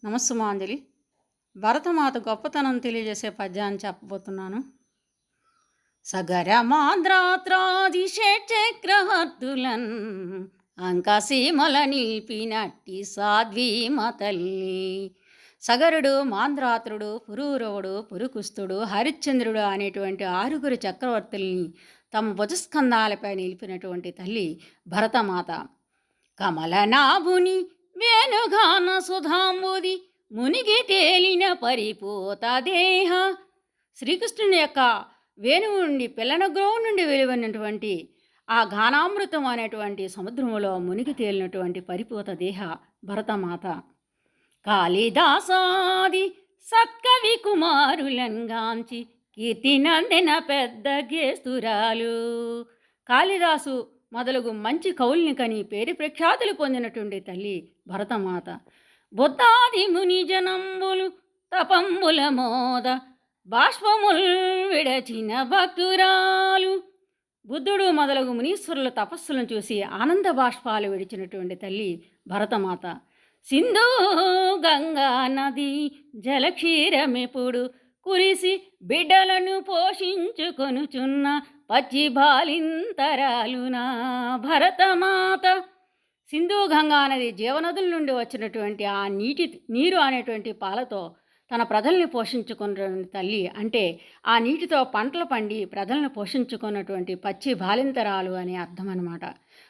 నమస్సుమాంజలి. భరతమాత గొప్పతనం తెలియజేసే పద్యాన్ని చెప్పబోతున్నాను. సగరమాంధ్రాత్రాది షట్చక్రవర్తులన్ అంకసీమల నిలిపినట్టి సాధ్వీమ తల్లి. సగరుడు, మాంద్రాత్రుడు, పురూరవుడు, పురుకుస్తుడు, హరిశ్చంద్రుడు అనేటువంటి 6 చక్రవర్తుల్ని తమ భుజస్కంధాలపై నిలిపినటువంటి తల్లి భరతమాత. కమలనాభుని వేణుగాన సుధాంబుది మునిగి తేలిన పరిపోత దేహ. శ్రీకృష్ణుని యొక్క వేణువు నుండి పిల్లనగ్రోవు నుండి వెలువడినటువంటి ఆ గానామృతం అనేటువంటి సముద్రములో మునిగి తేలినటువంటి పరిపోత దేహ భరతమాత. కాళిదాసాది సత్కవి కుమారులంగాంచి కీర్తినందిన పెద్ద గేస్తురాలు. కాళిదాసు మొదలగు మంచి కవుల్ని కని పేరు ప్రఖ్యాతులు పొందినటువంటి తల్లి భరతమాత. బుద్ధాది ముని జనంబులు తపంబుల మోద బాష్పముల్ విడచిన భక్తురాలు. బుద్ధుడు మొదలగు మునీశ్వరుల తపస్సులను చూసి ఆనంద బాష్పాలు విడిచినటువంటి తల్లి భరతమాత. సింధు గంగా నది జలక్షీరమెప్పుడు కురిసి బిడ్డలను పోషించుకొనుచున్న పచ్చి బాలింతరాలునా భరతమాత. సింధు గంగా నది జీవనదుల నుండి వచ్చినటువంటి ఆ నీరు అనేటువంటి పాలతో తన ప్రజల్ని పోషించుకున్నటువంటి తల్లి, అంటే ఆ నీటితో పంటలు పండి ప్రజలను పోషించుకున్నటువంటి పచ్చి బాలింతరాలు అనే అర్థం అన్నమాట.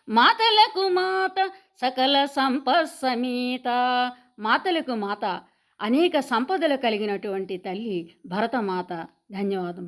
మాతలకు మాత సకల సంపత్సమేత. మాతలకు మాత అనేక సంపదలు కలిగినటువంటి తల్లి భరతమాత. ధన్యవాదం.